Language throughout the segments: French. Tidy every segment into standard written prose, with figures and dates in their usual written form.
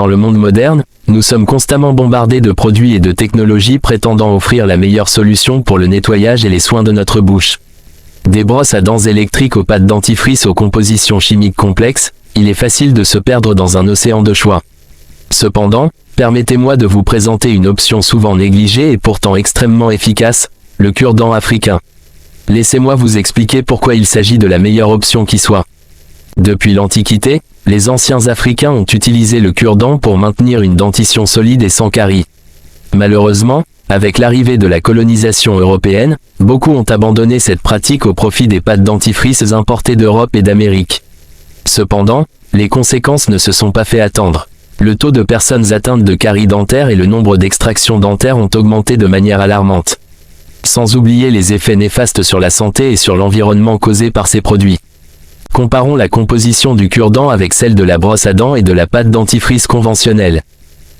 Dans le monde moderne, nous sommes constamment bombardés de produits et de technologies prétendant offrir la meilleure solution pour le nettoyage et les soins de notre bouche. Des brosses à dents électriques aux pâtes dentifrice aux compositions chimiques complexes, il est facile de se perdre dans un océan de choix. Cependant, permettez-moi de vous présenter une option souvent négligée et pourtant extrêmement efficace, le cure-dent africain. Laissez-moi vous expliquer pourquoi il s'agit de la meilleure option qui soit. Depuis l'Antiquité, les anciens Africains ont utilisé le cure-dent pour maintenir une dentition solide et sans caries. Malheureusement, avec l'arrivée de la colonisation européenne, beaucoup ont abandonné cette pratique au profit des pâtes dentifrices importées d'Europe et d'Amérique. Cependant, les conséquences ne se sont pas fait attendre. Le taux de personnes atteintes de caries dentaires et le nombre d'extractions dentaires ont augmenté de manière alarmante. Sans oublier les effets néfastes sur la santé et sur l'environnement causés par ces produits. Comparons la composition du cure-dent avec celle de la brosse à dents et de la pâte dentifrice conventionnelle.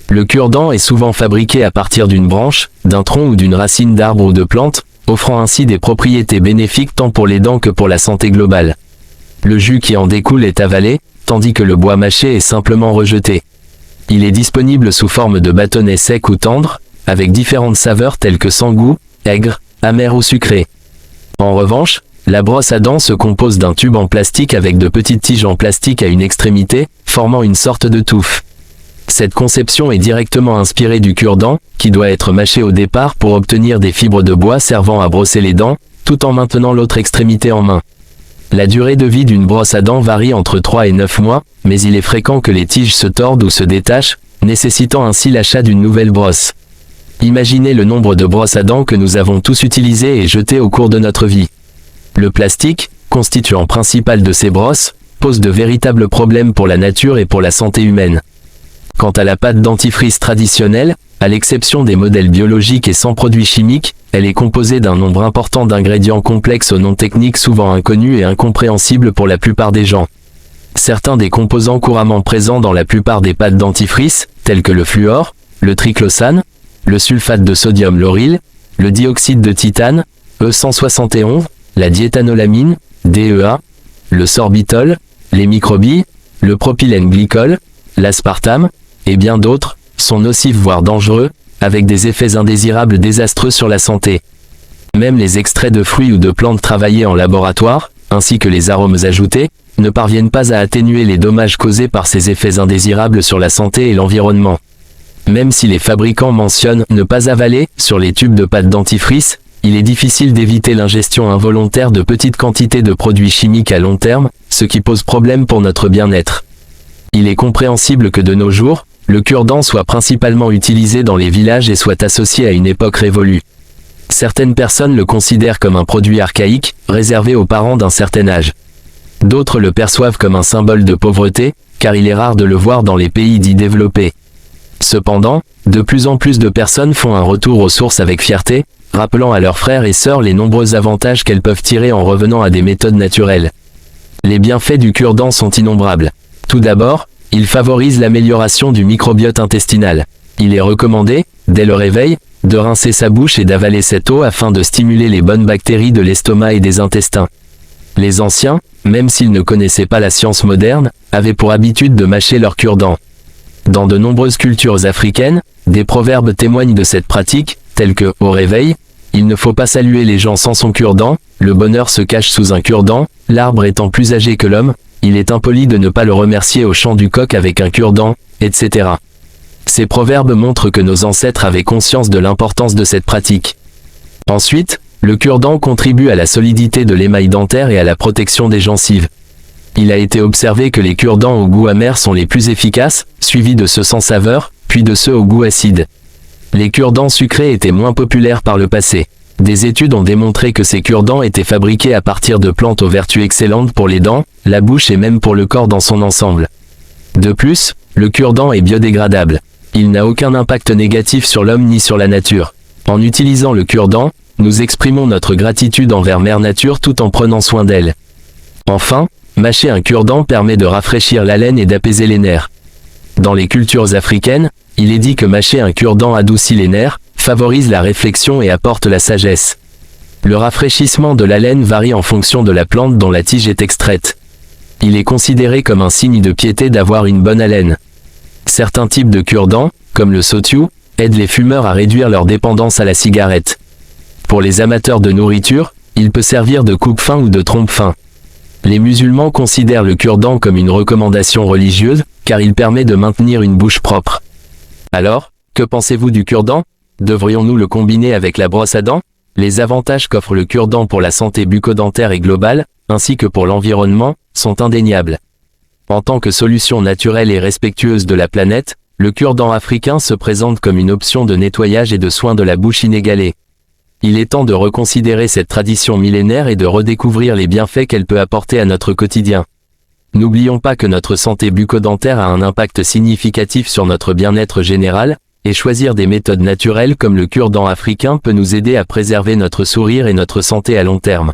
Le cure-dent est souvent fabriqué à partir d'une branche, d'un tronc ou d'une racine d'arbre ou de plante, offrant ainsi des propriétés bénéfiques tant pour les dents que pour la santé globale. Le jus qui en découle est avalé, tandis que le bois mâché est simplement rejeté. Il est disponible sous forme de bâtonnets secs ou tendres, avec différentes saveurs telles que sans goût, aigre, amer ou sucré. En revanche, la brosse à dents se compose d'un tube en plastique avec de petites tiges en plastique à une extrémité, formant une sorte de touffe. Cette conception est directement inspirée du cure-dent, qui doit être mâché au départ pour obtenir des fibres de bois servant à brosser les dents, tout en maintenant l'autre extrémité en main. La durée de vie d'une brosse à dents varie entre 3 et 9 mois, mais il est fréquent que les tiges se tordent ou se détachent, nécessitant ainsi l'achat d'une nouvelle brosse. Imaginez le nombre de brosses à dents que nous avons tous utilisées et jetées au cours de notre vie. Le plastique, constituant principal de ces brosses, pose de véritables problèmes pour la nature et pour la santé humaine. Quant à la pâte dentifrice traditionnelle, à l'exception des modèles biologiques et sans produits chimiques, elle est composée d'un nombre important d'ingrédients complexes aux noms techniques souvent inconnus et incompréhensibles pour la plupart des gens. Certains des composants couramment présents dans la plupart des pâtes dentifrices, tels que le fluor, le triclosane, le sulfate de sodium lauryl, le dioxyde de titane, E171, la diéthanolamine, DEA, le sorbitol, les microbilles, le propylène glycol, l'aspartame, et bien d'autres, sont nocifs voire dangereux, avec des effets indésirables désastreux sur la santé. Même les extraits de fruits ou de plantes travaillés en laboratoire, ainsi que les arômes ajoutés, ne parviennent pas à atténuer les dommages causés par ces effets indésirables sur la santé et l'environnement. Même si les fabricants mentionnent « ne pas avaler » sur les tubes de pâte dentifrice, il est difficile d'éviter l'ingestion involontaire de petites quantités de produits chimiques à long terme, ce qui pose problème pour notre bien-être. Il est compréhensible que de nos jours, le cure-dent soit principalement utilisé dans les villages et soit associé à une époque révolue. Certaines personnes le considèrent comme un produit archaïque, réservé aux parents d'un certain âge. D'autres le perçoivent comme un symbole de pauvreté, car il est rare de le voir dans les pays dits développés. Cependant, de plus en plus de personnes font un retour aux sources avec fierté, rappelant à leurs frères et sœurs les nombreux avantages qu'elles peuvent tirer en revenant à des méthodes naturelles. Les bienfaits du cure-dent sont innombrables. Tout d'abord, il favorise l'amélioration du microbiote intestinal. Il est recommandé, dès le réveil, de rincer sa bouche et d'avaler cette eau afin de stimuler les bonnes bactéries de l'estomac et des intestins. Les anciens, même s'ils ne connaissaient pas la science moderne, avaient pour habitude de mâcher leur cure-dent. Dans de nombreuses cultures africaines, des proverbes témoignent de cette pratique, tels que « au réveil », il ne faut pas saluer les gens sans son cure-dent, le bonheur se cache sous un cure-dent, l'arbre étant plus âgé que l'homme, il est impoli de ne pas le remercier au chant du coq avec un cure-dent, etc. Ces proverbes montrent que nos ancêtres avaient conscience de l'importance de cette pratique. Ensuite, le cure-dent contribue à la solidité de l'émail dentaire et à la protection des gencives. Il a été observé que les cure-dents au goût amer sont les plus efficaces, suivis de ceux sans saveur, puis de ceux au goût acide. Les cure-dents sucrés étaient moins populaires par le passé. Des études ont démontré que ces cure-dents étaient fabriqués à partir de plantes aux vertus excellentes pour les dents, la bouche et même pour le corps dans son ensemble. De plus, le cure-dent est biodégradable. Il n'a aucun impact négatif sur l'homme ni sur la nature. En utilisant le cure-dent, nous exprimons notre gratitude envers Mère Nature tout en prenant soin d'elle. Enfin, mâcher un cure-dent permet de rafraîchir l'haleine et d'apaiser les nerfs. Dans les cultures africaines, il est dit que mâcher un cure-dent adoucit les nerfs, favorise la réflexion et apporte la sagesse. Le rafraîchissement de l'haleine varie en fonction de la plante dont la tige est extraite. Il est considéré comme un signe de piété d'avoir une bonne haleine. Certains types de cure-dents, comme le sotiu, aident les fumeurs à réduire leur dépendance à la cigarette. Pour les amateurs de nourriture, il peut servir de coupe-faim ou de trompe-faim. Les musulmans considèrent le cure-dent comme une recommandation religieuse, car il permet de maintenir une bouche propre. Alors, que pensez-vous du cure-dent? Devrions-nous le combiner avec la brosse à dents? Les avantages qu'offre le cure-dent pour la santé bucco-dentaire et globale, ainsi que pour l'environnement, sont indéniables. En tant que solution naturelle et respectueuse de la planète, le cure-dent africain se présente comme une option de nettoyage et de soins de la bouche inégalée. Il est temps de reconsidérer cette tradition millénaire et de redécouvrir les bienfaits qu'elle peut apporter à notre quotidien. N'oublions pas que notre santé bucco-dentaire a un impact significatif sur notre bien-être général, et choisir des méthodes naturelles comme le cure-dent africain peut nous aider à préserver notre sourire et notre santé à long terme.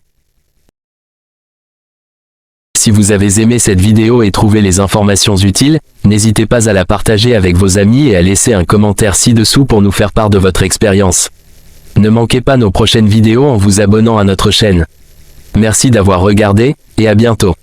Si vous avez aimé cette vidéo et trouvé les informations utiles, n'hésitez pas à la partager avec vos amis et à laisser un commentaire ci-dessous pour nous faire part de votre expérience. Ne manquez pas nos prochaines vidéos en vous abonnant à notre chaîne. Merci d'avoir regardé, et à bientôt.